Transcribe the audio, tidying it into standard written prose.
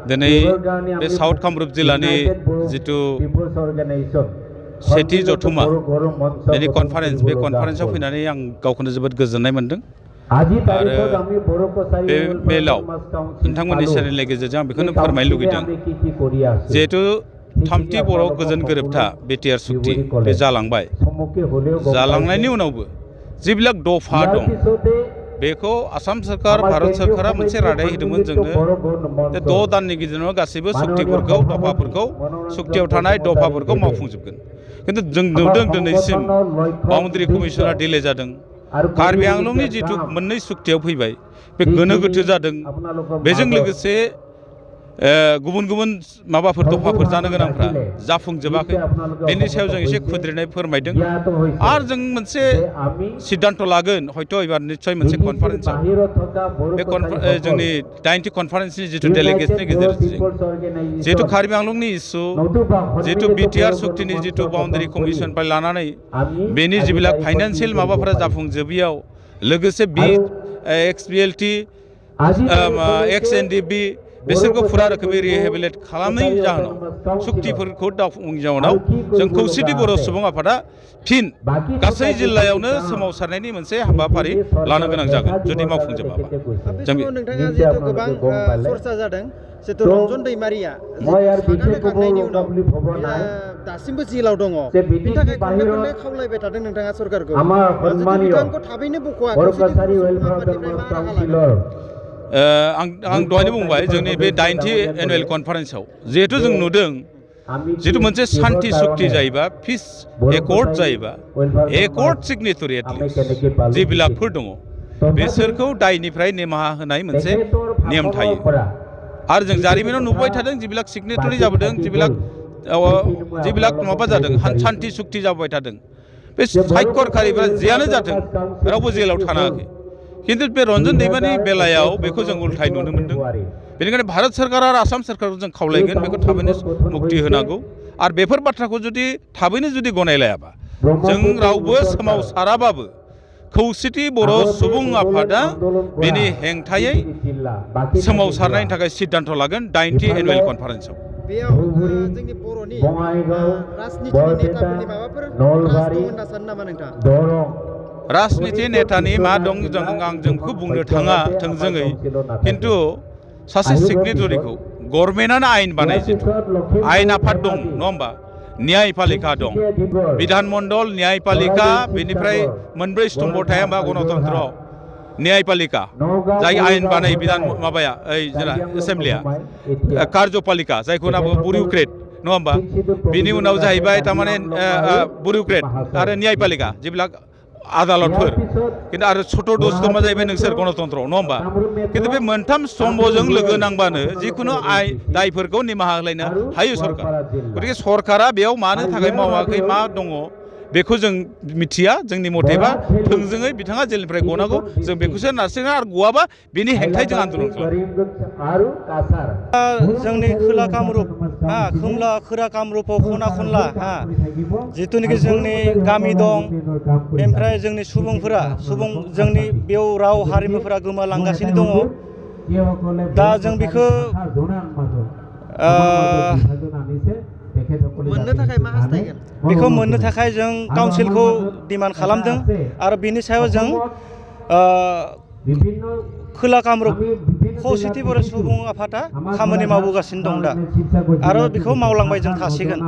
दिनै बे साउथ कामरुप जिल्लानि जितु सेथि जथुमा बेनि कनफारेन्स बे कनफारेन्सआव फैनानै आं गावखौनो जोबोद गोजोननाय मोनदों आरो बे मेलाव नोंथांमोननि चेनेलनि गेजेरजों आं बेखौनो फोरमायनो लुगैदों जिहेतु थामथि बर' गोजोन गोरोबथा बिटिआर सुक्ति बे जालांबाय जालांनायनि उनावबो जिबिलाक दफा दं बेखौ आसाम सरकार भारत सरकारा मोनसे रादाय होदोंमोन जोंनो 6 दाननि गेजेराव गासैबो सुक्तिफोरखौ दफाफोरखौ सुक्तियाव थानाय दफाफोरखौ मावफुंजोबगोन खिन्थु जों नुदों दिनैसिम बाउन्डारि कमिसना डिले जादों कार्बि आंलंनि जितु मोननै सुक्तियाव फैबाय बे गोनो गोथो जादों बेजों लोगोसे गुबुन गुबुन माबाफोर दफाफोर जानो गोनांफ्रा जाफुंजोबाखै बेनि सायाव जों एसे खुद्रिनाय फोरमायदों आरो जों मोनसे सिद्धान्त लागोन हयथ' एबार निश्चय मोनसे कनफारेन्सआव बे जोंनि 90 कनफारेन्सनि जितु डेलिगेट्सनि गेजेरजों जिहेतु कार्बि आंलंनि इस्यु जितु बिटिआर सुक्तिनि जितु बाउन्डारि कमिसननिफ्राय लानानै बेनि जिबिलाक फाइनान्सियेल माबाफोरा जाफुंजोबियाव लोगोसे XBLT XNDB बिसोरखौ फुरा रोखोमै रिहेबिलिट खालामनायनि जाहोनाव सुक्तिफोरखौ दाफुंनि जाहोनाव जों खौसेथि बर' सुबुं आफादा फिन गासै जिल्लायावनो सोमावसारनायनि मोनसे हाबाफारि लानो गोनां जागोन जुदि मावफुंजोबाबा जों नोंथाङा जिहेतु गोबां चर्चा जादों जिहेतु रन्जन दैमारिया सागान होखांनायनि उनाव दासिमबो जेलाव दङ बेनि थाखाय खनले खनले खावलायबाय थादों नोंथाङा सरकारखौ जुदि बिथांखौ थाबैनो बख'वा खौसेथि बर' सुबुं आफादनिफ्राय मा राहा लागोन आं दहायनो बुंबाय जोंनि बे 90 एनुवेल कनफारेन्सआव जिहेतु जों नुदों जितु मोनसे शान्ति सुक्ति जायोबा पिस एकर्ड जायोबा एकर्ड सिगनेटरि एटलिस्ट जिबिलाकफोर दङ बिसोरखौ दायनिफ्राय निमाहा होनाय मोनसे नेम थायो आरो जों जारिमिनाव नुबाय थादों जिबिलाक सिगनेटरि जाबोदों जिबिलाक माबा जादों शान्ति सुक्ति जाबाय थादों बे सायखरखारिफ्रा जियानो जाथों रावबो जेलाव थानाङाखै किन्तु बे रन्जन दैमारिनि बेलायाव बेखौ जों उल्थाय नुनो मोनदों बेनिखायनो भारत सरकार आरो आसाम सरकारखौ जों खावलायगोन बेखौ थाबैनो मुक्ति होनांगौ आरो बेफोर बाथ्राखौ जुदि थाबैनो जुदि गनायलायाबा जों रावबो सोमावसाराबाबो खौसेथि बर' सुबुं आफादा बेनि हेंथायै सोमावसारनायनि थाखाय सिद्धान्त लागोन 90 एनुवेल कनफारेन्सआव बेयाव जोंनि बर'नि राजनितिनि नेताफोरनि माबाफोर राज दं होनना सानो नामा नोंथाङा राजनिति नेतानि मा दं आं जोंखौ बुंनो थाङा थोंजोङै किन्तु सासे सिगनेटरिखौ गभर्नमेन्टआनो आयेन बानाय जितु आयेन आफाद दं नङा होमबा न्यायपालिका दं बिधान मण्डल न्यायपालिका बेनिफ्राय मोनब्रै स्तम्भ थाया होमबा गणतन्त्रआव न्यायपालिका जाय आयेन बानाय बिधान माबाया जोंना एसेम्ब्लिया कार्यपालिका जायखौ होनना बुङो ब्युरोक्रेट नङा होमबा बिनि उनाव जाहैबाय थारमाने ब्युरोक्रेट आरो न्यायपालिका जेब्ला आदालतफोर किन्तु आरो छोट' स्तम्भआ जाहैबाय नोंसोर गणतन्त्रआव नङा होमबा किन्तु बे मोनथाम स्तम्भजों लोगो नांबानो जिखुनु दायफोरखौ निमाहा होलायनो हायो सरकार गतिके सरकारा बेयाव मानो थाखाय मावाखै मा दङ बेखौ जों मिथिया जोंनि मथेबा थोंजोङै बिथाङा जेलनिफ्राय गनांगौ जों बेखौसो नारसिङा आरो गवाबा बेनि हेंथायै जों आन्दलन खालामो जोंनि खोला कामरुप खोला कामरुपाव खना खनला जिथुनिखि जोंनि गामि दं ओमफ्राय जोंनि सुबुंफोरा जोंनि बेयाव राव हारिमुफोरा गोमालांगासिनो दङ दा जों बेखौ मोननो थाखाय मा हास्थायगोन बेखौ मोननो थाखाय जों काउन्सिलखौ डिमान्ड खालामदों आरो बिनि सायाव जों खोला कामरुप खौसेथि बर' सुबुं आफादा खामानि मावबोगासिनो दं दा आरो बेखौ मावलांबाय जों थासिगोन।